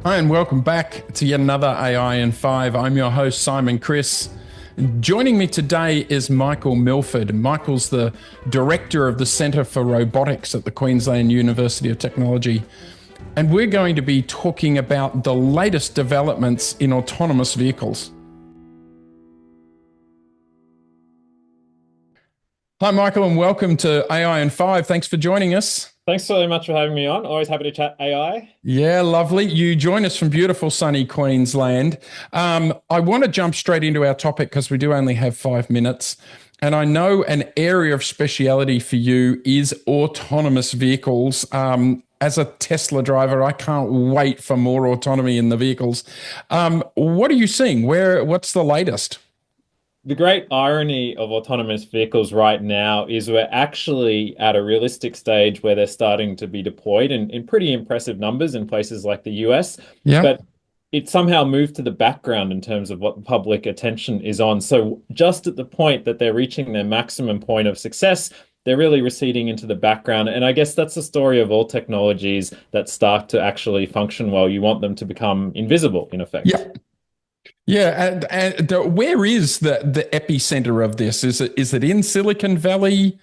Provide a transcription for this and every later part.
Hi, and welcome back to yet another AI in 5. I'm your host, Simon Chris. Joining me today is Michael Milford. Michael's the director of the Centre for Robotics at the Queensland University of Technology. And we're going to be talking about the latest developments in autonomous vehicles. Hi, Michael, and welcome to AI in 5. Thanks for joining us. Thanks so much for having me on. Always happy to chat AI. Yeah, lovely. You join us from beautiful sunny Queensland. I want to jump straight into our topic because we do only have 5 minutes. And I know an area of speciality for you is autonomous vehicles. As a Tesla driver, I can't wait for more autonomy in the vehicles. What are you seeing? What's the latest? The great irony of autonomous vehicles right now is we're actually at a realistic stage where they're starting to be deployed in pretty impressive numbers in places like the US, Yeah. but it somehow moved to the background in terms of what the public attention is on. So just at the point that they're reaching their maximum point of success, they're really receding into the background. And I guess that's the story of all technologies that start to actually function well. You want them to become invisible, in effect. Yeah. Yeah, where is the epicenter of this? Is it in Silicon Valley?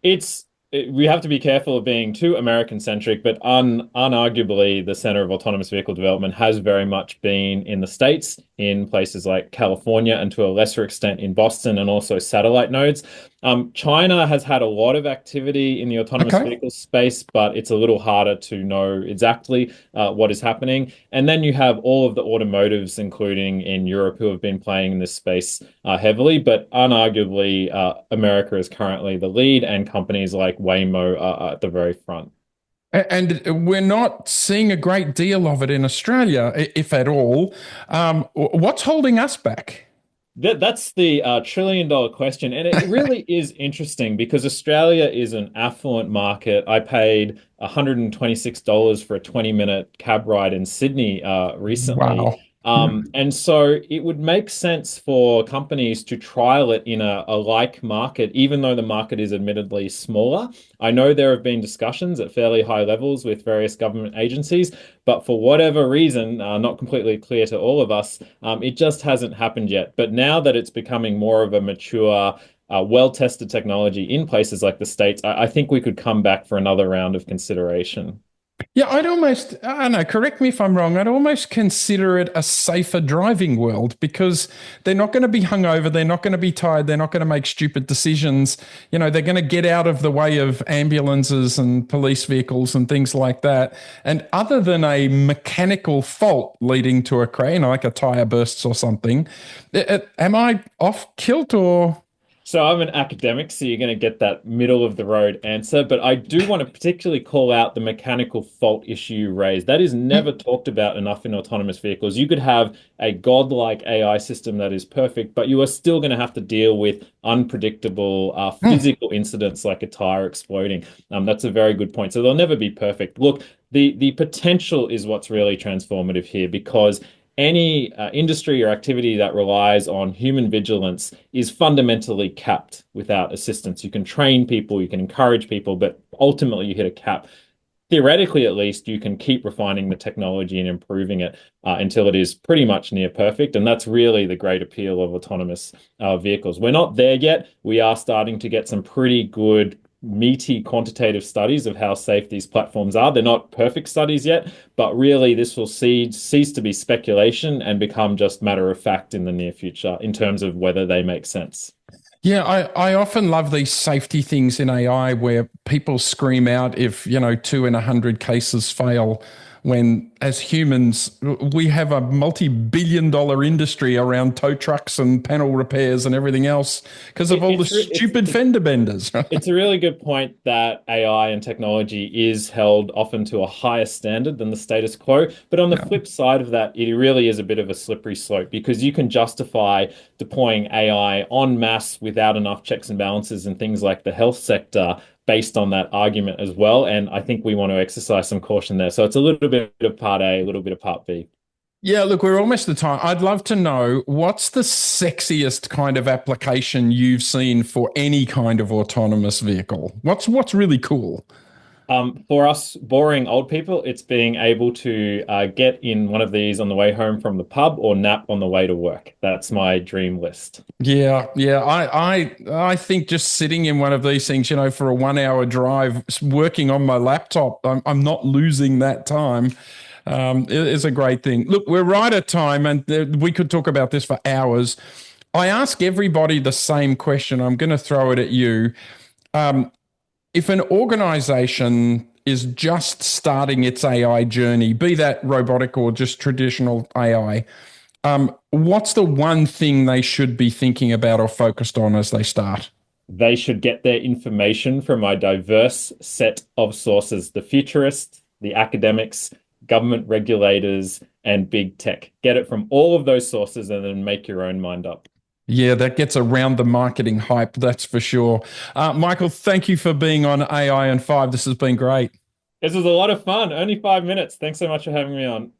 We have to be careful of being too American centric, but unarguably, the center of autonomous vehicle development has very much been in the States, in places like California, and to a lesser extent in Boston, and also satellite nodes. China has had a lot of activity in the autonomous Okay. vehicle space, but it's a little harder to know exactly what is happening. And then you have all of the automotives, including in Europe, who have been playing in this space heavily. But unarguably, America is currently the lead, and companies like Waymo are at the very front. And we're not seeing a great deal of it in Australia, if at all. What's holding us back? That's the trillion-dollar question. And it really is interesting because Australia is an affluent market. I paid $126 for a 20-minute cab ride in Sydney recently. Wow. Yeah. And so it would make sense for companies to trial it in a like market, even though the market is admittedly smaller. I know there have been discussions at fairly high levels with various government agencies, but for whatever reason, not completely clear to all of us, it just hasn't happened yet. But now that it's becoming more of a mature, well-tested technology in places like the States, I think we could come back for another round of consideration. Yeah, I don't know, correct me if I'm wrong, I'd almost consider it a safer driving world because they're not going to be hungover, they're not going to be tired, they're not going to make stupid decisions. They're going to get out of the way of ambulances and police vehicles and things like that. And other than a mechanical fault leading to a crash, like a tire bursts or something, am I off kilt or? So I'm an academic, so you're going to get that middle of the road answer. But I do want to particularly call out the mechanical fault issue you raised. That is never talked about enough in autonomous vehicles. You could have a godlike AI system that is perfect, but you are still going to have to deal with unpredictable physical incidents like a tire exploding. That's a very good point. So they'll never be perfect. Look, the potential is what's really transformative here because any industry or activity that relies on human vigilance is fundamentally capped without assistance. You can train people, you can encourage people, but ultimately you hit a cap. Theoretically, at least, you can keep refining the technology and improving it until it is pretty much near perfect. And that's really the great appeal of autonomous vehicles. We're not there yet. We are starting to get some pretty good meaty quantitative studies of how safe these platforms are. They're not perfect studies yet, but really this will cease to be speculation and become just matter of fact in the near future in terms of whether they make sense. Yeah, I often love these safety things in AI where people scream out if, 2 in 100 cases fail, when as humans, we have a multi-billion-dollar industry around tow trucks and panel repairs and everything else because of It, all the it's re- stupid fender benders. It's a really good point that AI and technology is held often to a higher standard than the status quo. But on the Yeah. flip side of that, it really is a bit of a slippery slope because you can justify deploying AI en masse without enough checks and balances in things like the health sector based on that argument as well. And I think we want to exercise some caution there. So it's a little bit of part A, a little bit of part B. Yeah, look, we're almost at the time. I'd love to know what's the sexiest kind of application you've seen for any kind of autonomous vehicle? What's really cool? For us boring old people, it's being able to get in one of these on the way home from the pub or nap on the way to work. That's my dream list. Yeah, yeah. I think just sitting in one of these things, for a 1 hour drive, working on my laptop, I'm not losing that time. Is a great thing. Look, we're right at time, and we could talk about this for hours. I ask everybody the same question. I'm going to throw it at you. If an organization is just starting its AI journey, be that robotic or just traditional AI, what's the one thing they should be thinking about or focused on as they start? They should get their information from a diverse set of sources, the futurists, the academics, government regulators, and big tech. Get it from all of those sources and then make your own mind up. Yeah, that gets around the marketing hype, that's for sure. Michael, thank you for being on AI and Five. This has been great. This was a lot of fun. Only 5 minutes. Thanks so much for having me on.